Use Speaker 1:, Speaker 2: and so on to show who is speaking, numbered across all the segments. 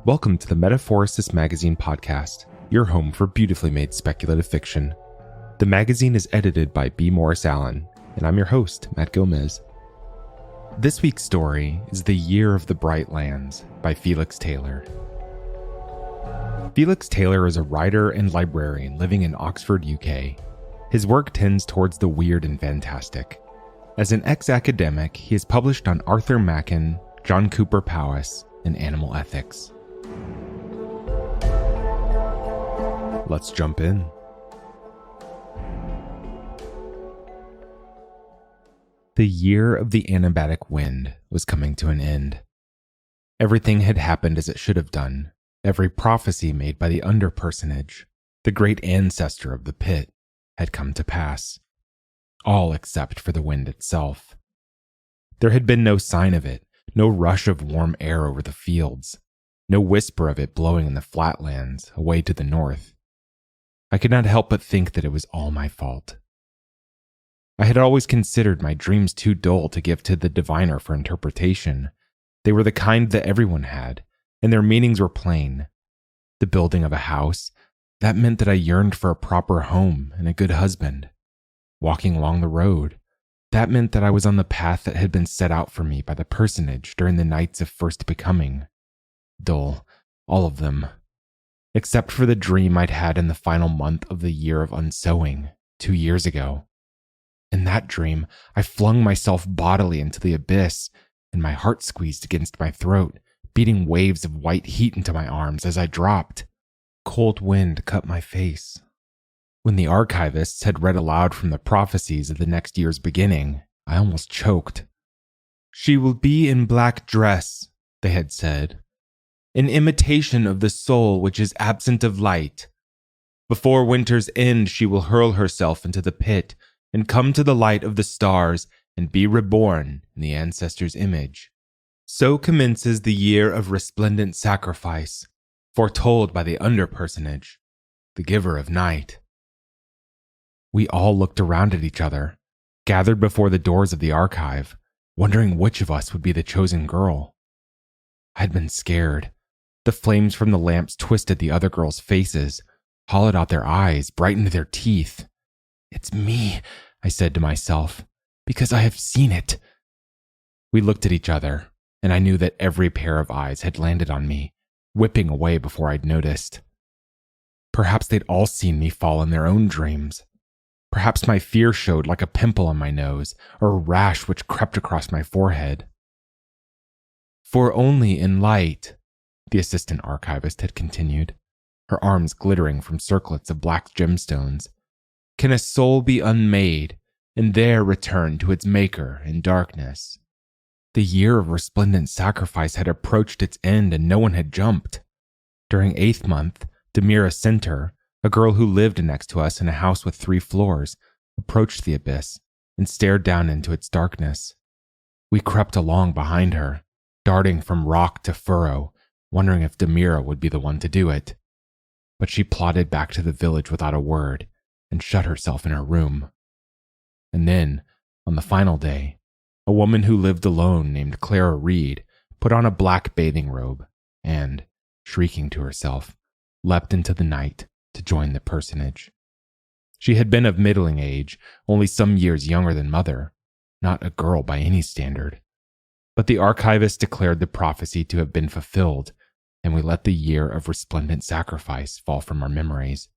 Speaker 1: Welcome to the Metaphorosis magazine podcast, your home for beautifully made speculative fiction. The magazine is edited by B. Morris Allen, and I'm your host, Matt Gomez. This week's story is The Year of the Bright Lands by Felix Taylor. Felix Taylor is a writer and librarian living in Oxford, UK. His work tends towards the weird and fantastic. As an ex-academic, he has published on Arthur Machen, John Cooper Powys, and animal ethics. Let's jump in. The year of the anabatic wind was coming to an end. Everything had happened as it should have done. Every prophecy made by the Personage, the great ancestor of the pit, had come to pass. All except for the wind itself. There had been no sign of it, no rush of warm air over the fields, no whisper of it blowing in the flatlands away to the north. I could not help but think that it was all my fault. I had always considered my dreams too dull to give to the diviner for interpretation. They were the kind that everyone had, and their meanings were plain. The building of a house, that meant that I yearned for a proper home and a good husband. Walking along the road, that meant that I was on the path that had been set out for me by the personage during the nights of first becoming. Dull, all of them. Except for the dream I'd had in the final month of the year of unsowing, 2 years ago. In that dream, I flung myself bodily into the abyss, and my heart squeezed against my throat, beating waves of white heat into my arms as I dropped. Cold wind cut my face. When the archivists had read aloud from the prophecies of the next year's beginning, I almost choked. "She will be in black dress," they had said, "an imitation of the soul which is absent of light. Before winter's end she will hurl herself into the pit and come to the light of the stars and be reborn in the ancestor's image. So commences the year of resplendent sacrifice, foretold by the Personage, the giver of night." We all looked around at each other, gathered before the doors of the archive, wondering which of us would be the chosen girl. I had been scared. The flames from the lamps twisted the other girls' faces, hollowed out their eyes, brightened their teeth. "It's me," I said to myself, "because I have seen it." We looked at each other, and I knew that every pair of eyes had landed on me, whipping away before I'd noticed. Perhaps they'd all seen me fall in their own dreams. Perhaps my fear showed like a pimple on my nose, or a rash which crept across my forehead. "For only in light," the assistant archivist had continued, her arms glittering from circlets of black gemstones, "can a soul be unmade, and there return to its maker in darkness." The year of resplendent sacrifice had approached its end, and no one had jumped. During 8th month, Demira Center, a girl who lived next to us in a house with 3 floors, approached the abyss and stared down into its darkness. We crept along behind her, darting from rock to furrow, wondering if Demira would be the one to do it. But she plodded back to the village without a word and shut herself in her room. And then, on the final day, a woman who lived alone named Clara Reed put on a black bathing robe and, shrieking to herself, leapt into the night to join the personage. She had been of middling age, only some years younger than Mother, not a girl by any standard. But the archivist declared the prophecy to have been fulfilled, and we let the year of resplendent sacrifice fall from our memories.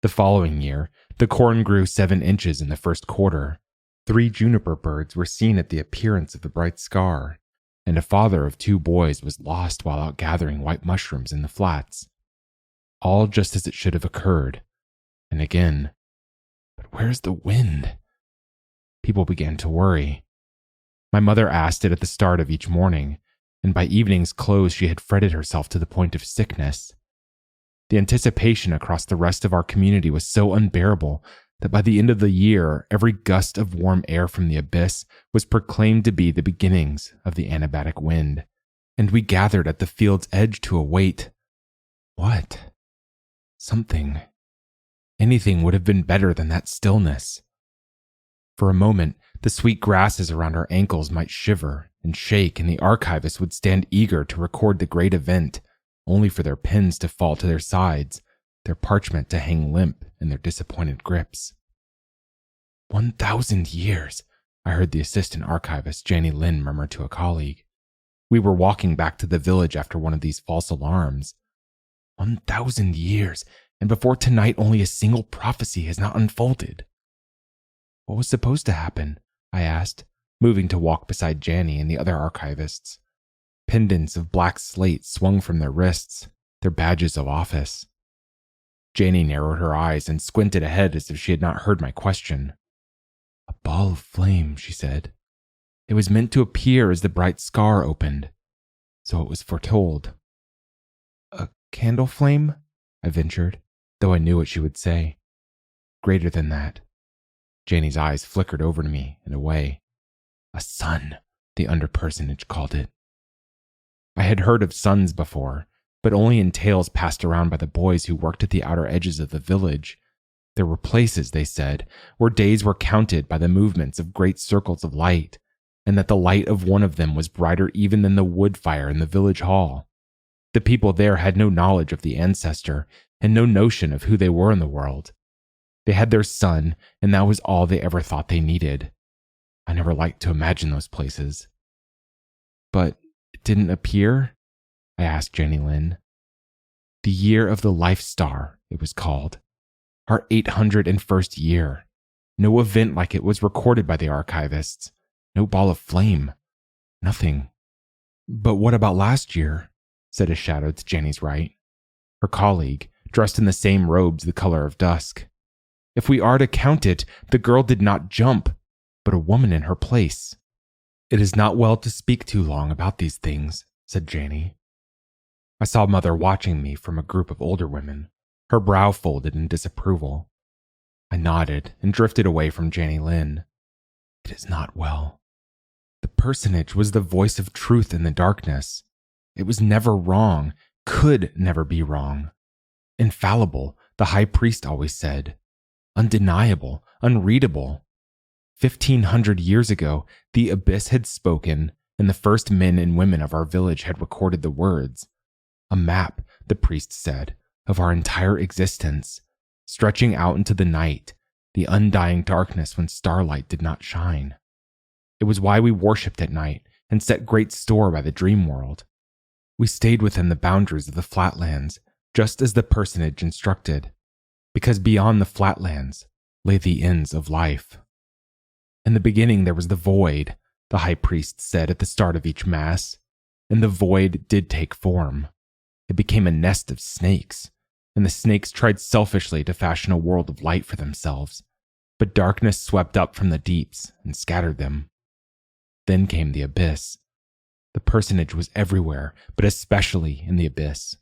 Speaker 1: The following year, the corn grew 7 inches in the first quarter. 3 juniper birds were seen at the appearance of the bright scar, and a father of 2 boys was lost while out gathering white mushrooms in the flats. All just as it should have occurred. And again, but where's the wind? People began to worry. My mother asked it at the start of each morning, and by evening's close she had fretted herself to the point of sickness. The anticipation across the rest of our community was so unbearable that by the end of the year, every gust of warm air from the abyss was proclaimed to be the beginnings of the anabatic wind, and we gathered at the field's edge to await. What? Something. Anything would have been better than that stillness. For a moment, the sweet grasses around our ankles might shiver and shake, and the archivists would stand eager to record the great event, only for their pens to fall to their sides, their parchment to hang limp in their disappointed grips. 1,000 years, I heard the assistant archivist Elin murmur to a colleague. We were walking back to the village after one of these false alarms. 1,000 years, and before tonight only a single prophecy has not unfolded. What was supposed to happen? I asked, moving to walk beside Janny and the other archivists. Pendants of black slate swung from their wrists, their badges of office. Janny narrowed her eyes and squinted ahead as if she had not heard my question. A ball of flame, she said. It was meant to appear as the bright scar opened. So it was foretold. A candle flame? I ventured, though I knew what she would say. Greater than that. Janny's eyes flickered over to me and away. A sun, the underpersonage called it. I had heard of suns before, but only in tales passed around by the boys who worked at the outer edges of the village. There were places, they said, where days were counted by the movements of great circles of light, and that the light of one of them was brighter even than the wood fire in the village hall. The people there had no knowledge of the ancestor and no notion of who they were in the world. They had their sun, and that was all they ever thought they needed. I never liked to imagine those places. But it didn't appear? I asked Lynn. The year of the life star, it was called. Our 801st year. No event like it was recorded by the archivists. No ball of flame. Nothing. But what about last year? Said a shadow to Janny's right. Her colleague, dressed in the same robes the color of dusk. If we are to count it, the girl did not jump, but a woman in her place. It is not well to speak too long about these things, said Janny. I saw Mother watching me from a group of older women, her brow folded in disapproval. I nodded and drifted away from Lynn. It is not well. The personage was the voice of truth in the darkness. It was never wrong, could never be wrong. Infallible, the high priest always said. Undeniable, unreadable. 1,500 years ago, the abyss had spoken, and the first men and women of our village had recorded the words. A map, the priest said, of our entire existence, stretching out into the night, the undying darkness when starlight did not shine. It was why we worshipped at night and set great store by the dream world. We stayed within the boundaries of the flatlands, just as the personage instructed, because beyond the flatlands lay the ends of life. In the beginning there was the void, the high priest said at the start of each mass, and the void did take form. It became a nest of snakes, and the snakes tried selfishly to fashion a world of light for themselves, but darkness swept up from the deeps and scattered them. Then came the abyss. The personage was everywhere, but especially in the abyss.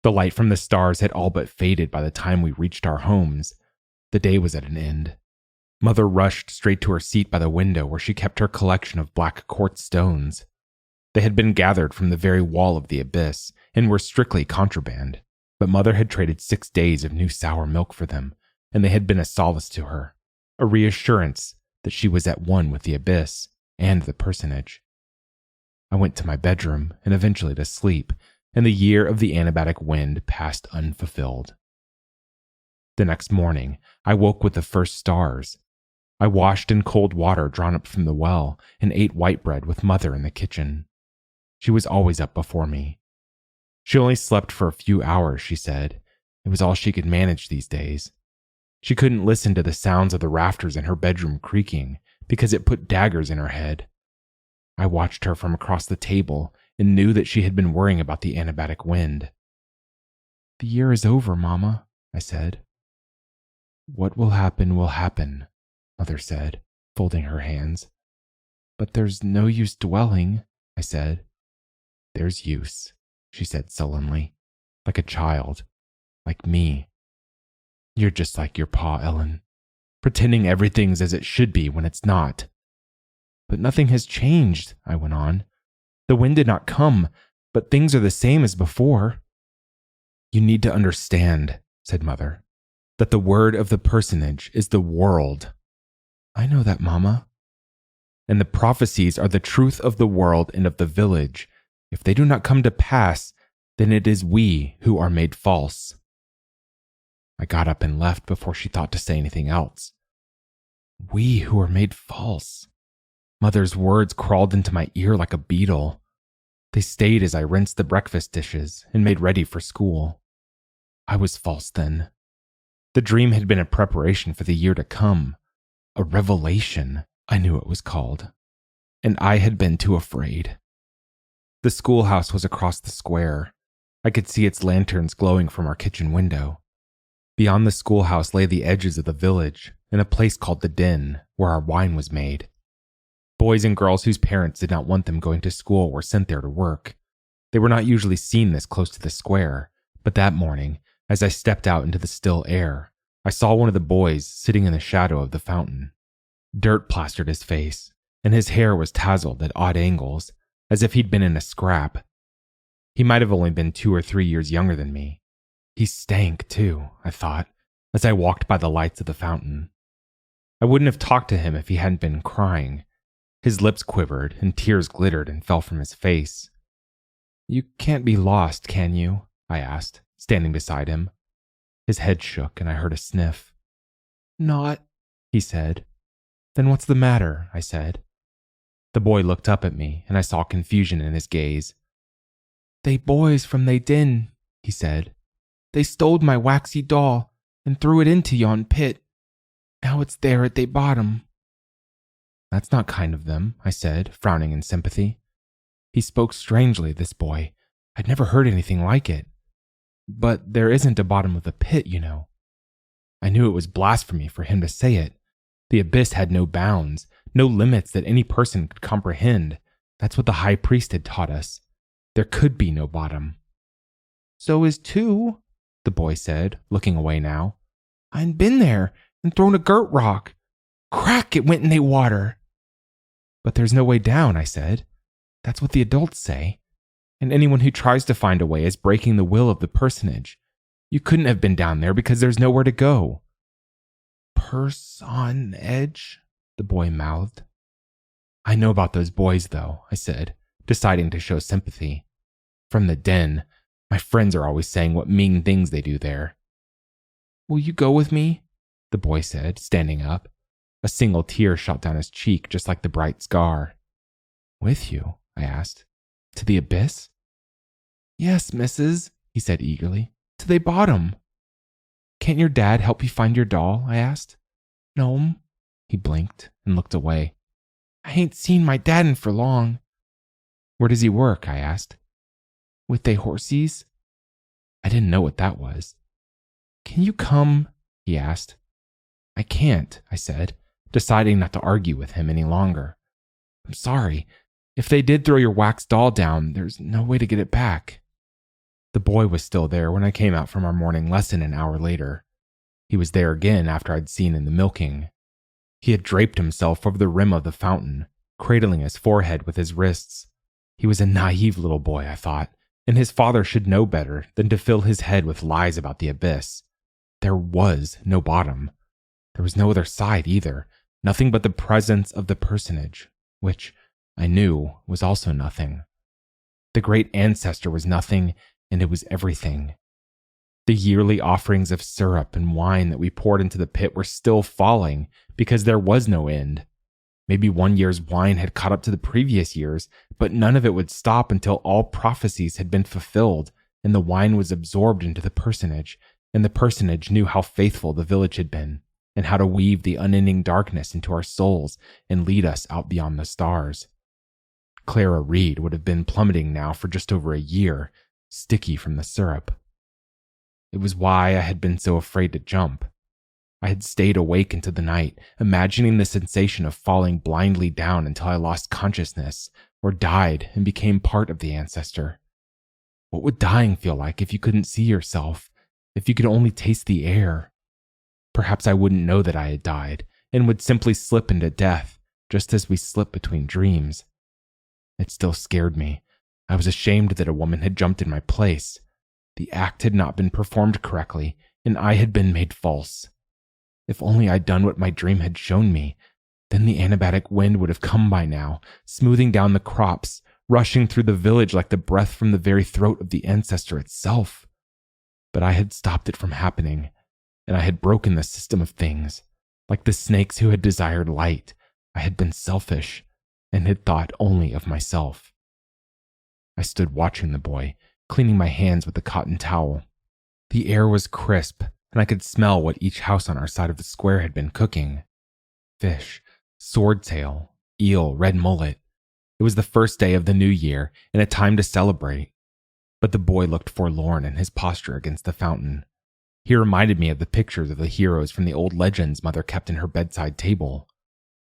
Speaker 1: The light from the stars had all but faded by the time we reached our homes. The day was at an end. Mother rushed straight to her seat by the window where she kept her collection of black quartz stones. They had been gathered from the very wall of the abyss and were strictly contraband, but Mother had traded 6 days of new sour milk for them, and they had been a solace to her, a reassurance that she was at one with the abyss and the personage. I went to my bedroom and eventually to sleep, and the year of the anabatic wind passed unfulfilled. The next morning, I woke with the first stars. I washed in cold water drawn up from the well and ate white bread with Mother in the kitchen. She was always up before me. She only slept for a few hours, she said. It was all she could manage these days. She couldn't listen to the sounds of the rafters in her bedroom creaking because it put daggers in her head. I watched her from across the table and knew that she had been worrying about the anabatic wind. The year is over, Mama, I said. What will happen, Mother said, folding her hands. But there's no use dwelling, I said. There's use, she said sullenly, like a child, like me. You're just like your pa, Elin, pretending everything's as it should be when it's not. But nothing has changed, I went on. The wind did not come, but things are the same as before. You need to understand, said Mother, that the word of the personage is the world. I know that, Mama. and the prophecies are the truth of the world and of the village. If they do not come to pass, then it is we who are made false." I got up and left before she thought to say anything else. We who are made false. Mother's words crawled into my ear like a beetle. They stayed as I rinsed the breakfast dishes and made ready for school. I was false then. The dream had been a preparation for the year to come. A revelation, I knew it was called. And I had been too afraid. The schoolhouse was across the square. I could see its lanterns glowing from our kitchen window. Beyond the schoolhouse lay the edges of the village and a place called the Den, where our wine was made. Boys and girls whose parents did not want them going to school were sent there to work. They were not usually seen this close to the square, but that morning, as I stepped out into the still air, I saw one of the boys sitting in the shadow of the fountain. Dirt plastered his face, and his hair was tousled at odd angles, as if he'd been in a scrap. He might have only been 2 or 3 years younger than me. He stank, too, I thought, as I walked by the lights of the fountain. I wouldn't have talked to him if he hadn't been crying. His lips quivered, and tears glittered and fell from his face. "You can't be lost, can you?" I asked, standing beside him. His head shook, and I heard a sniff. "Not," he said. "Then what's the matter?" I said. The boy looked up at me, and I saw confusion in his gaze. "They boys from they den," he said. "They stole my waxy doll and threw it into yon pit. Now it's there at they bottom." "That's not kind of them," I said, frowning in sympathy. He spoke strangely, this boy. I'd never heard anything like it. "But there isn't a bottom of the pit, you know." I knew it was blasphemy for him to say it. The abyss had no bounds, no limits that any person could comprehend. That's what the high priest had taught us. There could be no bottom. "So is two," the boy said, looking away now. "I'n been there and thrown a girt rock. Crack, it went in the water." "But there's no way down," I said. "That's what the adults say. And anyone who tries to find a way is breaking the will of the personage. You couldn't have been down there because there's nowhere to go." "Personage," the boy mouthed. "I know about those boys, though," I said, deciding to show sympathy. "From the den, my friends are always saying what mean things they do there." "Will you go with me?" the boy said, standing up. A single tear shot down his cheek, just like the bright scar. "With you?" I asked. "To the abyss?" "Yes, missus," he said eagerly. "To the bottom." "Can't your dad help you find your doll?" I asked. "No'm." He blinked and looked away. "I ain't seen my daddin for long." "Where does he work?" I asked. "With they horsies." I didn't know what that was. "Can you come?" he asked. "I can't," I said, deciding not to argue with him any longer. "I'm sorry. If they did throw your wax doll down, there's no way to get it back." The boy was still there when I came out from our morning lesson an hour later. He was there again after I'd seen in the milking. He had draped himself over the rim of the fountain, cradling his forehead with his wrists. He was a naive little boy, I thought, and his father should know better than to fill his head with lies about the abyss. There was no bottom. There was no other side either, nothing but the presence of the personage, which, I knew, was also nothing. The great ancestor was nothing, and it was everything. The yearly offerings of syrup and wine that we poured into the pit were still falling because there was no end. Maybe one year's wine had caught up to the previous year's, but none of it would stop until all prophecies had been fulfilled and the wine was absorbed into the personage, and the personage knew how faithful the village had been and how to weave the unending darkness into our souls and lead us out beyond the stars. Clara Reed would have been plummeting now for just over a year, sticky from the syrup. It was why I had been so afraid to jump. I had stayed awake into the night, imagining the sensation of falling blindly down until I lost consciousness or died and became part of the ancestor. What would dying feel like if you couldn't see yourself, if you could only taste the air? Perhaps I wouldn't know that I had died and would simply slip into death, just as we slip between dreams. It still scared me. I was ashamed that a woman had jumped in my place. The act had not been performed correctly, and I had been made false. If only I'd done what my dream had shown me, Then the anabatic wind would have come by now, smoothing down the crops, rushing through the village like the breath from the very throat of the ancestor itself. But I had stopped it from happening, and I had broken the system of things. Like the snakes who had desired light, I had been selfish and had thought only of myself. I stood watching the boy, cleaning my hands with a cotton towel. The air was crisp, and I could smell what each house on our side of the square had been cooking. Fish, swordtail, eel, red mullet. It was the first day of the new year and a time to celebrate. But the boy looked forlorn in his posture against the fountain. He reminded me of the pictures of the heroes from the old legends Mother kept in her bedside table.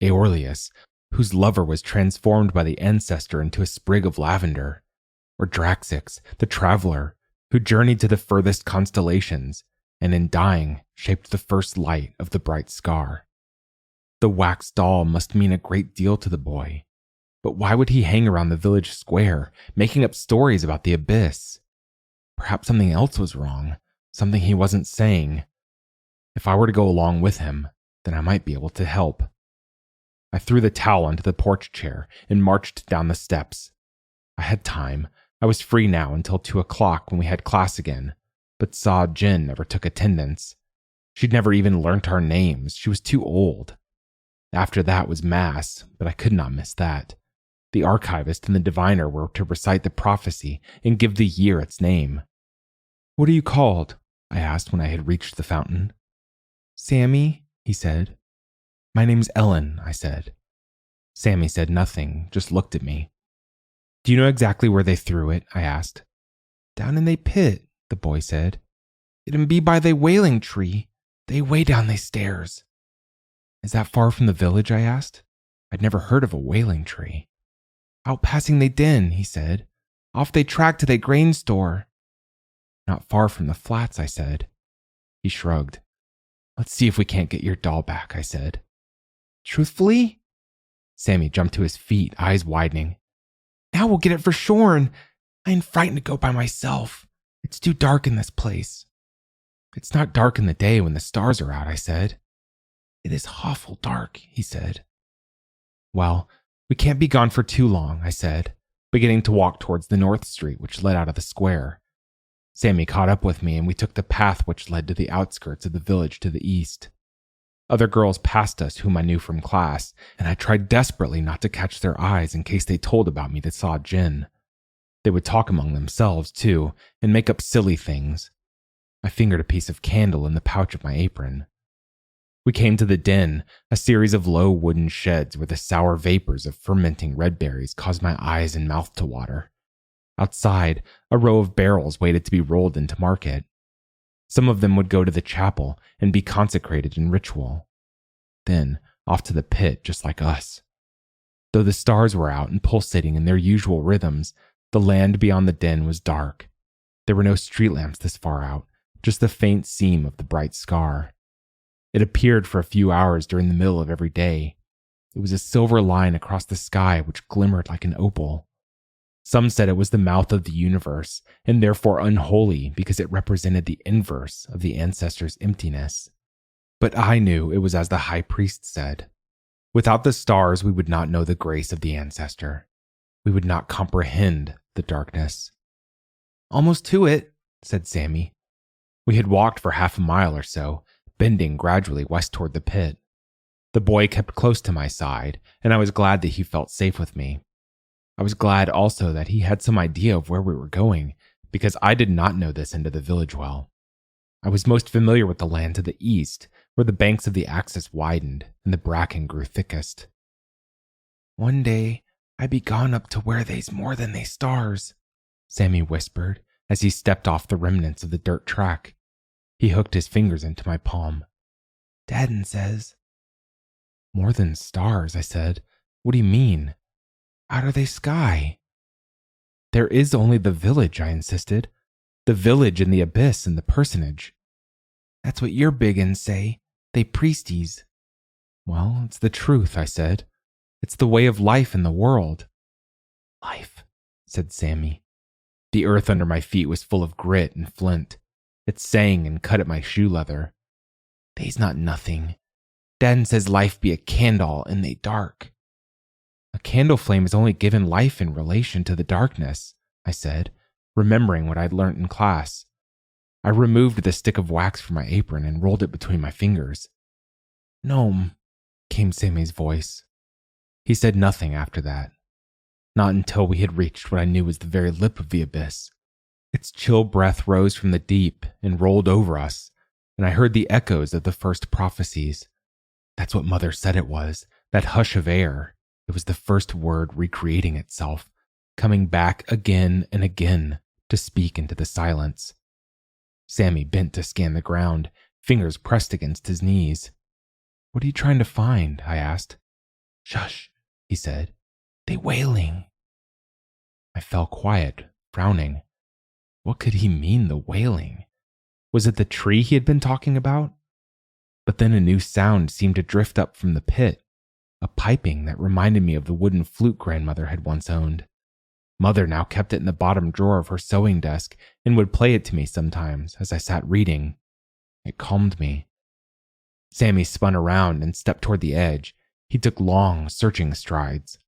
Speaker 1: Aeolus, whose lover was transformed by the ancestor into a sprig of lavender. Or Draxix, the traveler, who journeyed to the furthest constellations, and in dying shaped the first light of the bright scar. The wax doll must mean a great deal to the boy. But why would he hang around the village square, making up stories about the abyss? Perhaps something else was wrong, something he wasn't saying. If I were to go along with him, then I might be able to help. I threw the towel onto the porch chair and marched down the steps. I had time. I was free now until 2 o'clock when we had class again, but Saw Jin never took attendance. She'd never even learnt our names. She was too old. After that was Mass, but I could not miss that. The archivist and the diviner were to recite the prophecy and give the year its name. "What are you called?" I asked when I had reached the fountain. "Sammy," he said. "My name's Elin," I said. Sammy said nothing, just looked at me. "Do you know exactly where they threw it?" I asked. "Down in they pit," the boy said. "It'm be by they wailing tree. They way down they stairs." "Is that far from the village?" I asked. I'd never heard of a wailing tree. "Out passing they din," he said. "Off they track to they grain store." "Not far from the flats," I said. He shrugged. "Let's see if we can't get your doll back," I said. "Truthfully?" Sammy jumped to his feet, eyes widening. "Now we'll get it for shorn. I ain't frightened to go by myself. It's too dark in this place." "It's not dark in the day when the stars are out," I said. "It is awful dark," he said. "Well, we can't be gone for too long," I said, beginning to walk towards the north street which led out of the square. Sammy caught up with me and we took the path which led to the outskirts of the village to the east. Other girls passed us whom I knew from class, and I tried desperately not to catch their eyes in case they told about me to Saw Jin. They would talk among themselves, too, and make up silly things. I fingered a piece of candle in the pouch of my apron. We came to the den, a series of low wooden sheds where the sour vapors of fermenting red berries caused my eyes and mouth to water. Outside, a row of barrels waited to be rolled into market. Some of them would go to the chapel and be consecrated in ritual. Then, off to the pit, just like us. Though the stars were out and pulsating in their usual rhythms, the land beyond the den was dark. There were no street lamps this far out, just the faint seam of the bright scar. It appeared for a few hours during the middle of every day. It was a silver line across the sky which glimmered like an opal. Some said it was the mouth of the universe, and therefore unholy because it represented the inverse of the ancestor's emptiness. But I knew it was as the high priest said. Without the stars, we would not know the grace of the ancestor. We would not comprehend the darkness. "Almost to it," said Sammy. We had walked for half a mile or so, bending gradually west toward the pit. The boy kept close to my side, and I was glad that he felt safe with me. I was glad also that he had some idea of where we were going, because I did not know this end of the village well. I was most familiar with the land to the east, where the banks of the Axis widened and the bracken grew thickest. "One day, I be gone up to where they's more than they stars," Sammy whispered as he stepped off the remnants of the dirt track. He hooked his fingers into my palm. "Daddin says." "More than stars," I said. "What do you mean?" "Out of the sky." "There is only the village," I insisted. "The village and the abyss and the personage." "That's what your big uns say. They priesties." "Well, it's the truth," I said. "It's the way of life in the world." "Life," said Sammy. The earth under my feet was full of grit and flint. It sang and cut at my shoe leather. "They's not nothing. Dad says life be a candle in the dark. A candle flame is only given life in relation to the darkness, I said, remembering what I'd learnt in class. I removed the stick of wax from my apron and rolled it between my fingers. Gnome, came Sammy's voice. He said nothing after that. Not until we had reached what I knew was the very lip of the abyss. Its chill breath rose from the deep and rolled over us, and I heard the echoes of the first prophecies. That's what Mother said it was, that hush of air. It was the first word recreating itself, coming back again and again to speak into the silence. Sammy bent to scan the ground, fingers pressed against his knees. What are you trying to find? I asked. Shush, he said. They wailing. I fell quiet, frowning. What could he mean, the wailing? Was it the tree he had been talking about? But then a new sound seemed to drift up from the pit, a piping that reminded me of the wooden flute grandmother had once owned. Mother now kept it in the bottom drawer of her sewing desk and would play it to me sometimes as I sat reading. It calmed me. Sammy spun around and stepped toward the edge. He took long, searching strides.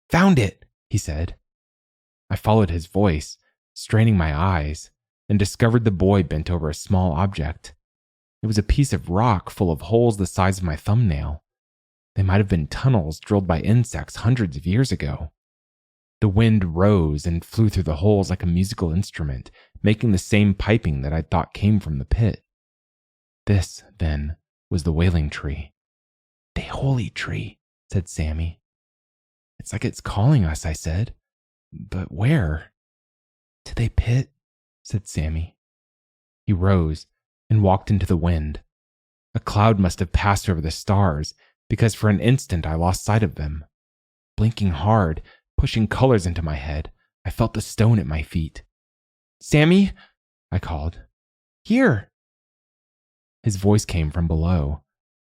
Speaker 1: Found it, he said. I followed his voice, straining my eyes, and discovered the boy bent over a small object. It was a piece of rock full of holes the size of my thumbnail. They might have been tunnels drilled by insects hundreds of years ago. The wind rose and flew through the holes like a musical instrument, making the same piping that I'd thought came from the pit. This, then, was the wailing tree. The holy tree, said Sammy. It's like it's calling us, I said. But where? To the pit, said Sammy. He rose and walked into the wind. A cloud must have passed over the stars, because for an instant I lost sight of them. Blinking hard, pushing colors into my head, I felt the stone at my feet. Sammy, I called. Here. His voice came from below.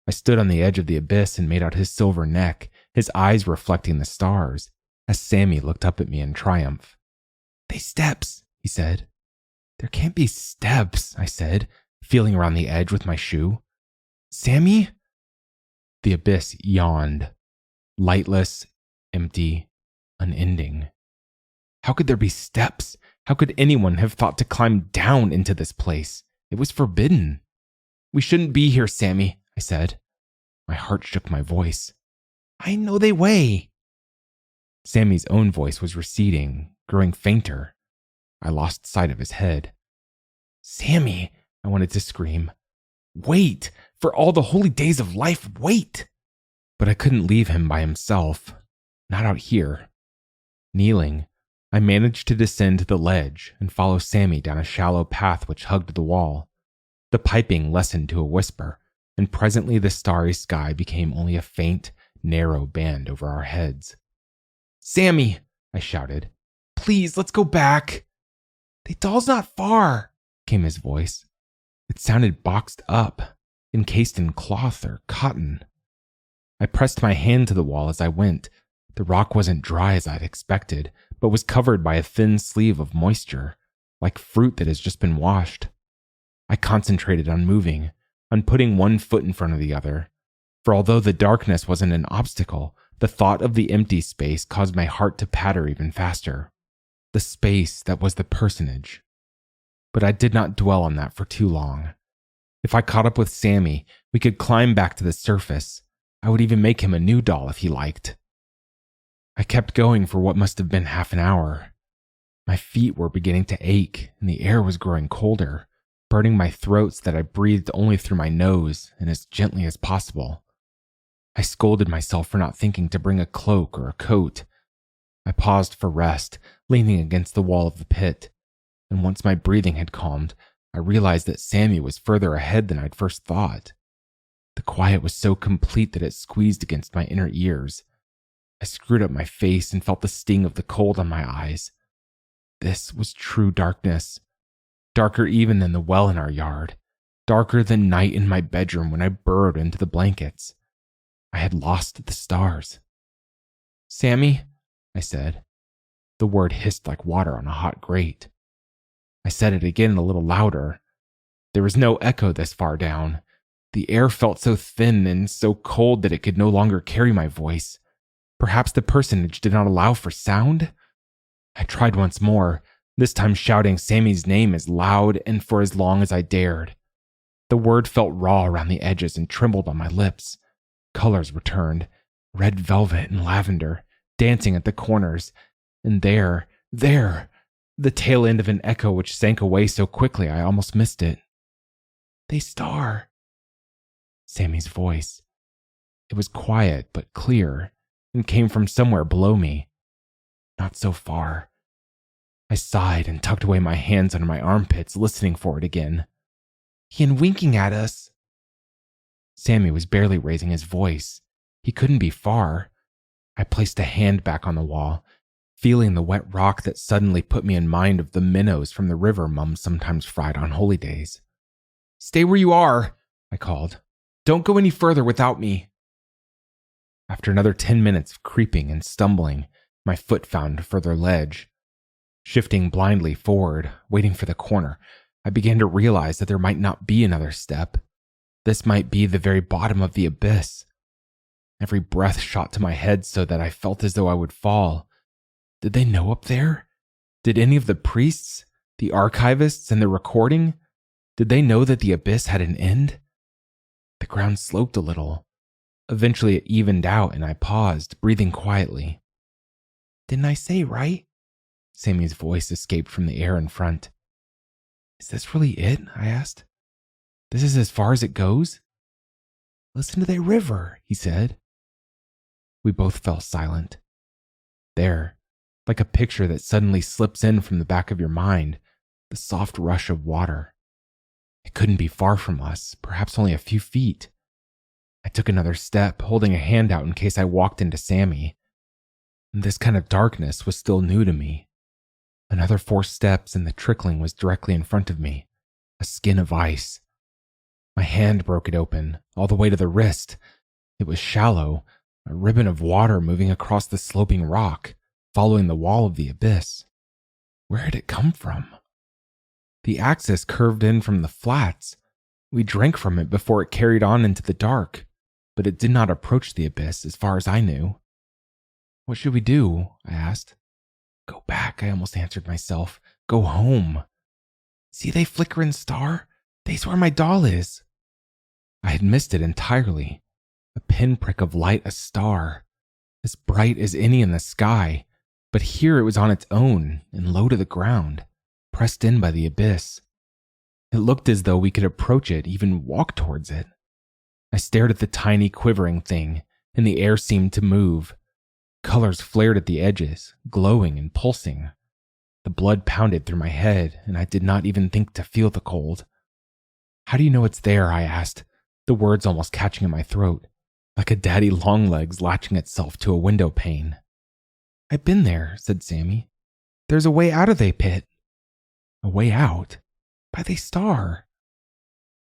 Speaker 1: I stood on the edge of the abyss and made out his silver neck, his eyes reflecting the stars, as Sammy looked up at me in triumph. They steps, he said. There can't be steps, I said, feeling around the edge with my shoe. Sammy? The abyss yawned, lightless, empty, unending. How could there be steps? How could anyone have thought to climb down into this place? It was forbidden. We shouldn't be here, Sammy, I said. My heart shook my voice. I know they way. Sammy's own voice was receding, growing fainter. I lost sight of his head. Sammy, I wanted to scream. Wait! For all the holy days of life, wait! But I couldn't leave him by himself. Not out here. Kneeling, I managed to descend to the ledge and follow Sammy down a shallow path which hugged the wall. The piping lessened to a whisper, and presently the starry sky became only a faint, narrow band over our heads. Sammy, I shouted. Please, let's go back. The doll's not far, came his voice. It sounded boxed up, encased in cloth or cotton. I pressed my hand to the wall as I went. The rock wasn't dry as I'd expected, but was covered by a thin sleeve of moisture, like fruit that has just been washed. I concentrated on moving, on putting one foot in front of the other, for although the darkness wasn't an obstacle, the thought of the empty space caused my heart to patter even faster. The space that was the personage. But I did not dwell on that for too long. If I caught up with Sammy, we could climb back to the surface. I would even make him a new doll if he liked. I kept going for what must have been half an hour. My feet were beginning to ache, and the air was growing colder, burning my throat so that I breathed only through my nose and as gently as possible. I scolded myself for not thinking to bring a cloak or a coat. I paused for rest, leaning against the wall of the pit, and once my breathing had calmed, I realized that Sammy was further ahead than I'd first thought. The quiet was so complete that it squeezed against my inner ears. I screwed up my face and felt the sting of the cold on my eyes. This was true darkness. Darker even than the well in our yard. Darker than night in my bedroom when I burrowed into the blankets. I had lost the stars. Sammy, I said. The word hissed like water on a hot grate. I said it again a little louder. There was no echo this far down. The air felt so thin and so cold that it could no longer carry my voice. Perhaps the personage did not allow for sound? I tried once more, this time shouting Sammy's name as loud and for as long as I dared. The word felt raw around the edges and trembled on my lips. Colors returned, red velvet and lavender, dancing at the corners, and there, the tail end of an echo which sank away so quickly I almost missed it. "They star." Sammy's voice. It was quiet but clear, and came from somewhere below me. Not so far. I sighed and tucked away my hands under my armpits, listening for it again. "He winking at us." Sammy was barely raising his voice. He couldn't be far. I placed a hand back on the wall, feeling the wet rock that suddenly put me in mind of the minnows from the river Mum sometimes fried on holy days. "Stay where you are," I called. "Don't go any further without me." After another 10 minutes of creeping and stumbling, my foot found further ledge. Shifting blindly forward, waiting for the corner, I began to realize that there might not be another step. This might be the very bottom of the abyss. Every breath shot to my head so that I felt as though I would fall. Did they know up there? Did any of the priests, the archivists, and the recording? Did they know that the abyss had an end? The ground sloped a little. Eventually it evened out and I paused, breathing quietly. "Didn't I say right?" Sammy's voice escaped from the air in front. "Is this really it?" I asked. "This is as far as it goes?" "Listen to the river," he said. We both fell silent. There, like a picture that suddenly slips in from the back of your mind, the soft rush of water. It couldn't be far from us, perhaps only a few feet. I took another step, holding a hand out in case I walked into Sammy. This kind of darkness was still new to me. Another 4 steps and the trickling was directly in front of me, a skin of ice. My hand broke it open, all the way to the wrist. It was shallow, a ribbon of water moving across the sloping rock, following the wall of the abyss. Where had it come from? The axis curved in from the flats. We drank from it before it carried on into the dark, but it did not approach the abyss as far as I knew. "What should we do?" I asked. "Go back," I almost answered myself. "Go home." "See they flicker and star? They's where my doll is." I had missed it entirely. A pinprick of light, a star, as bright as any in the sky, but here it was on its own and low to the ground, pressed in by the abyss. It looked as though we could approach it, even walk towards it. I stared at the tiny quivering thing, and the air seemed to move. Colors flared at the edges, glowing and pulsing. The blood pounded through my head, and I did not even think to feel the cold. "How do you know it's there?" I asked, the words almost catching in my throat, like a daddy longlegs latching itself to a window pane. "I've been there," said Sammy. "There's a way out of the pit." "A way out? By the star."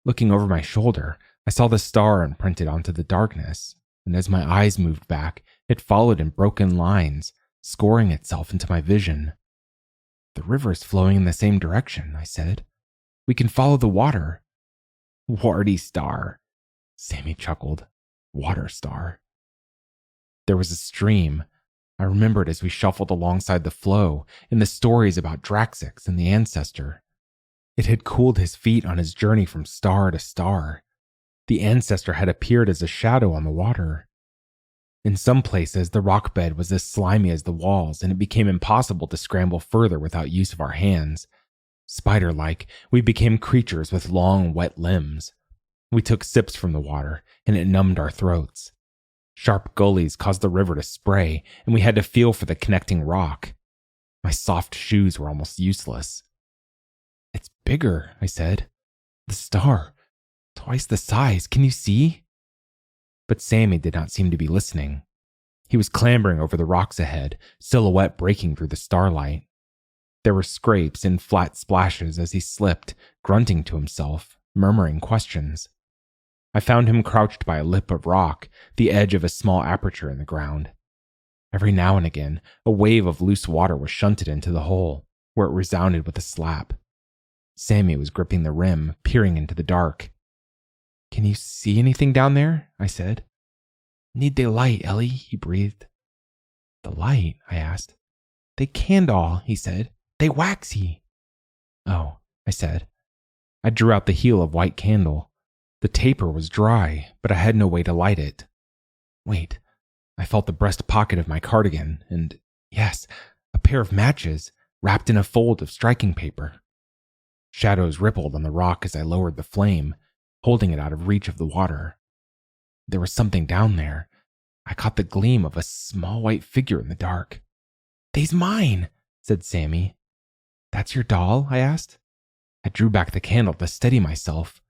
Speaker 1: Looking over my shoulder, I saw the star imprinted onto the darkness, and as my eyes moved back, it followed in broken lines, scoring itself into my vision. "The river is flowing in the same direction," I said. "We can follow the water." "Warty star," Sammy chuckled. "Water star." There was a stream. I remembered as we shuffled alongside the flow and the stories about Draxix and the ancestor. It had cooled his feet on his journey from star to star. The ancestor had appeared as a shadow on the water. In some places, the rock bed was as slimy as the walls, and it became impossible to scramble further without use of our hands. Spider-like, we became creatures with long, wet limbs. We took sips from the water, and it numbed our throats. Sharp gullies caused the river to spray, and we had to feel for the connecting rock. My soft shoes were almost useless. "It's bigger," I said. "The star. Twice the size. Can you see?" But Sammy did not seem to be listening. He was clambering over the rocks ahead, silhouette breaking through the starlight. There were scrapes and flat splashes as he slipped, grunting to himself, murmuring questions. I found him crouched by a lip of rock, the edge of a small aperture in the ground. Every now and again, a wave of loose water was shunted into the hole, where it resounded with a slap. Sammy was gripping the rim, peering into the dark. Can you see anything down there? I said. Need the light, Ellie, he breathed. The light? I asked. They candle, he said. They waxy. Oh, I said. I drew out the heel of white candle. The taper was dry, but I had no way to light it. Wait, I felt the breast pocket of my cardigan, and yes, a pair of matches wrapped in a fold of striking paper. Shadows rippled on the rock as I lowered the flame, holding it out of reach of the water. There was something down there. I caught the gleam of a small white figure in the dark. They's mine, said Sammy. That's your doll? I asked. I drew back the candle to steady myself.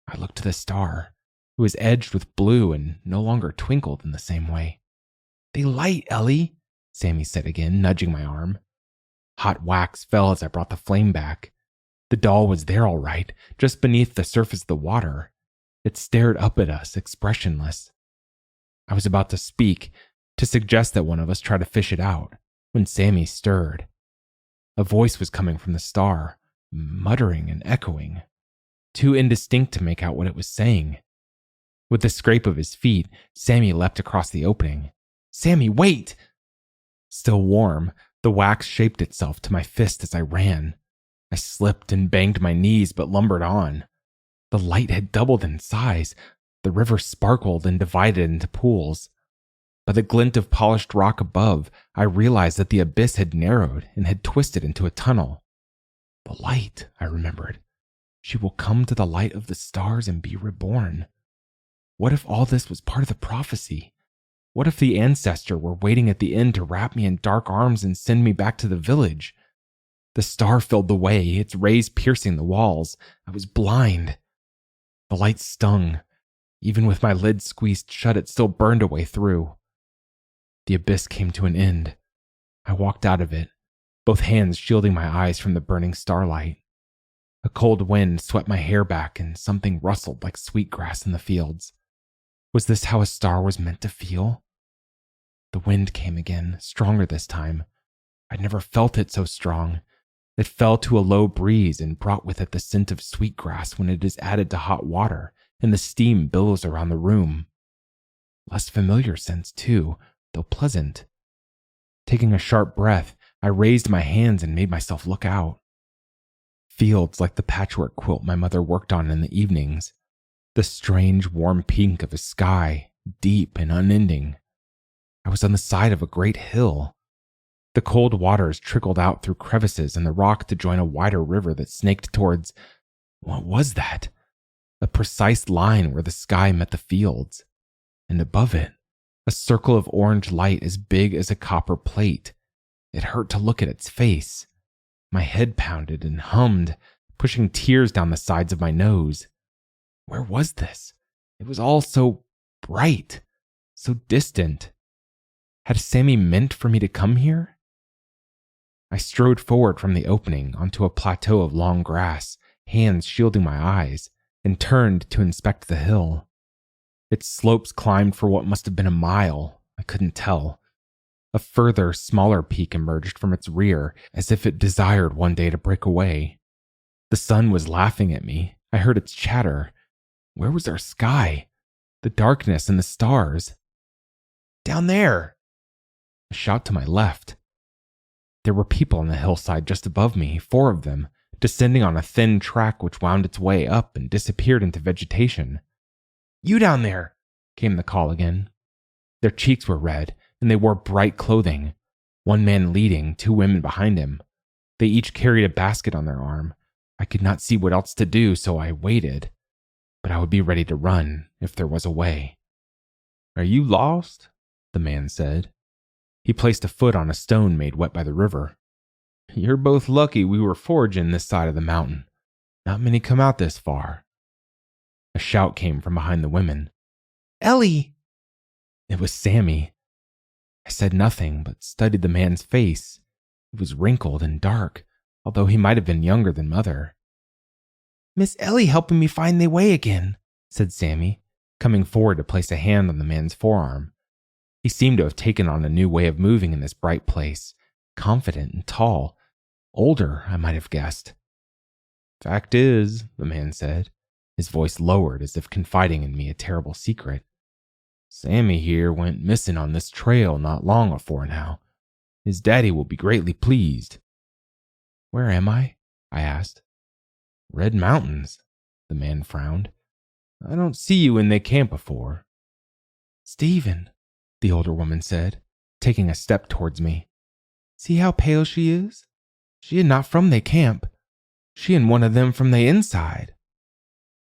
Speaker 1: I looked to the star. It was edged with blue and no longer twinkled in the same way. They light, Ellie, Sammy said again, nudging my arm. Hot wax fell as I brought the flame back. The doll was there all right, just beneath the surface of the water. It stared up at us, expressionless. I was about to speak, to suggest that one of us try to fish it out, when Sammy stirred. A voice was coming from the star, muttering and echoing, too indistinct to make out what it was saying. With the scrape of his feet, Sammy leapt across the opening. Sammy, wait! Still warm, the wax shaped itself to my fist as I ran. I slipped and banged my knees but lumbered on. The light had doubled in size. The river sparkled and divided into pools. By the glint of polished rock above, I realized that the abyss had narrowed and had twisted into a tunnel. The light, I remembered. She will come to the light of the stars and be reborn. What if all this was part of the prophecy? What if the ancestor were waiting at the end to wrap me in dark arms and send me back to the village? The star filled the way, its rays piercing the walls. I was blind. The light stung. Even with my lid squeezed shut, it still burned a way through. The abyss came to an end. I walked out of it, both hands shielding my eyes from the burning starlight. A cold wind swept my hair back and something rustled like sweetgrass in the fields. Was this how a star was meant to feel? The wind came again, stronger this time. I'd never felt it so strong. It fell to a low breeze and brought with it the scent of sweetgrass when it is added to hot water and the steam billows around the room. Less familiar scents, too, though pleasant. Taking a sharp breath, I raised my hands and made myself look out. Fields like the patchwork quilt my mother worked on in the evenings. The strange, warm pink of a sky, deep and unending. I was on the side of a great hill. The cold waters trickled out through crevices in the rock to join a wider river that snaked towards... What was that? A precise line where the sky met the fields. And above it, a circle of orange light as big as a copper plate. It hurt to look at its face. My head pounded and hummed, pushing tears down the sides of my nose. Where was this? It was all so bright, so distant. Had Sammy meant for me to come here? I strode forward from the opening onto a plateau of long grass, hands shielding my eyes, and turned to inspect the hill. Its slopes climbed for what must have been a mile. I couldn't tell. A further, smaller peak emerged from its rear, as if it desired one day to break away. The sun was laughing at me. I heard its chatter. Where was our sky? The darkness and the stars. Down there! A shout to my left. There were people on the hillside just above me, 4 of them, descending on a thin track which wound its way up and disappeared into vegetation. You down there, came the call again. Their cheeks were red, and they wore bright clothing. 1 man leading, 2 women behind him. They each carried a basket on their arm. I could not see what else to do, so I waited. But I would be ready to run, if there was a way. Are you lost? The man said. He placed a foot on a stone made wet by the river. You're both lucky we were foraging this side of the mountain. Not many come out this far. A shout came from behind the women. Ellie! It was Sammy. I said nothing, but studied the man's face. It was wrinkled and dark, although he might have been younger than Mother. Miss Ellie helping me find the way again, said Sammy, coming forward to place a hand on the man's forearm. He seemed to have taken on a new way of moving in this bright place, confident and tall. Older, I might have guessed. Fact is, the man said, his voice lowered as if confiding in me a terrible secret. "Sammy here went missing on this trail not long afore now. His daddy will be greatly pleased." "Where am I?" I asked. "Red Mountains," the man frowned. "I don't see you in they camp afore." "Stephen," the older woman said, taking a step towards me. "See how pale she is? She is not from they camp. She and one of them from they inside."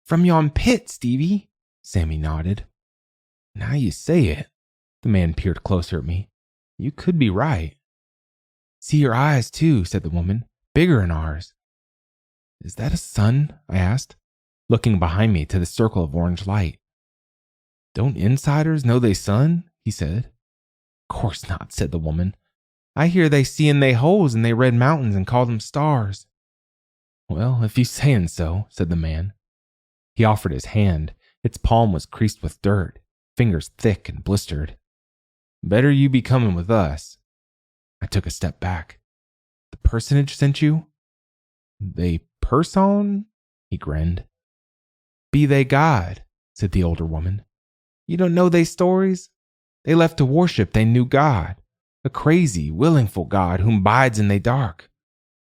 Speaker 1: "From yon pit, Stevie," Sammy nodded. "Now you say it." The man peered closer at me. "You could be right." "See your eyes, too," said the woman. "Bigger'n ours." "Is that a sun?" I asked, looking behind me to the circle of orange light. "Don't insiders know they sun?" he said. "Course not," said the woman. "I hear they see in they holes in they red mountains and call them stars." "Well, if you sayin' so," said the man. He offered his hand. Its palm was creased with dirt, fingers thick and blistered. "Better you be coming with us." I took a step back. "The personage sent you?" "They person?" He grinned. "Be they God," said the older woman. "You don't know they stories? They left to worship they new God, a crazy, willingful God whom bides in they dark.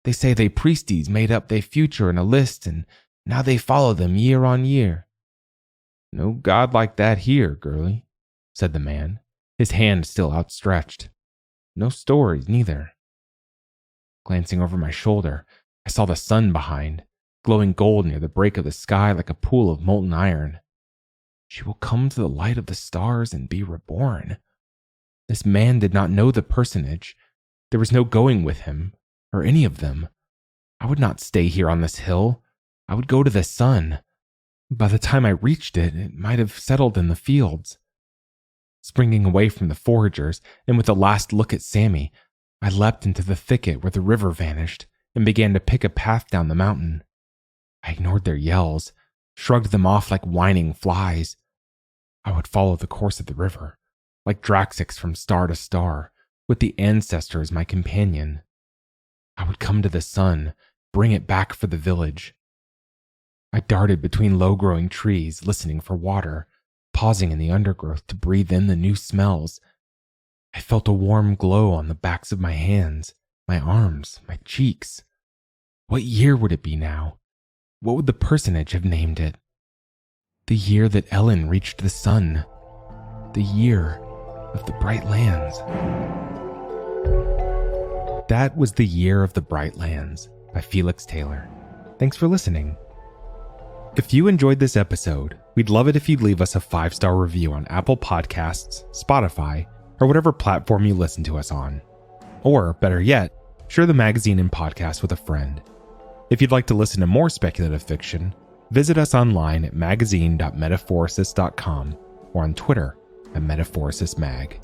Speaker 1: They say they priesties made up they future in a list, and now they follow them year on year." "No God like that here, girlie," said the man, his hand still outstretched. "No stories, neither." Glancing over my shoulder, I saw the sun behind, glowing gold near the break of the sky like a pool of molten iron. She will come to the light of the stars and be reborn. This man did not know the personage. There was no going with him, or any of them. I would not stay here on this hill. I would go to the sun. By the time I reached it, it might have settled in the fields. Springing away from the foragers, and with a last look at Sammy, I leapt into the thicket where the river vanished and began to pick a path down the mountain. I ignored their yells, shrugged them off like whining flies. I would follow the course of the river, like Draxix from star to star, with the ancestor as my companion. I would come to the sun, bring it back for the village. I darted between low-growing trees, listening for water, pausing in the undergrowth to breathe in the new smells. I felt a warm glow on the backs of my hands, my arms, my cheeks. What year would it be now? What would the personage have named it? The year that Elin reached the sun. The year of the Bright Lands. That was The Year of the Bright Lands by Felix Taylor. Thanks for listening. If you enjoyed this episode, we'd love it if you'd leave us a 5-star review on Apple Podcasts, Spotify, or whatever platform you listen to us on. Or, better yet, share the magazine and podcast with a friend. If you'd like to listen to more speculative fiction, visit us online at magazine.metaphorosis.com or on Twitter at MetaphorosisMag.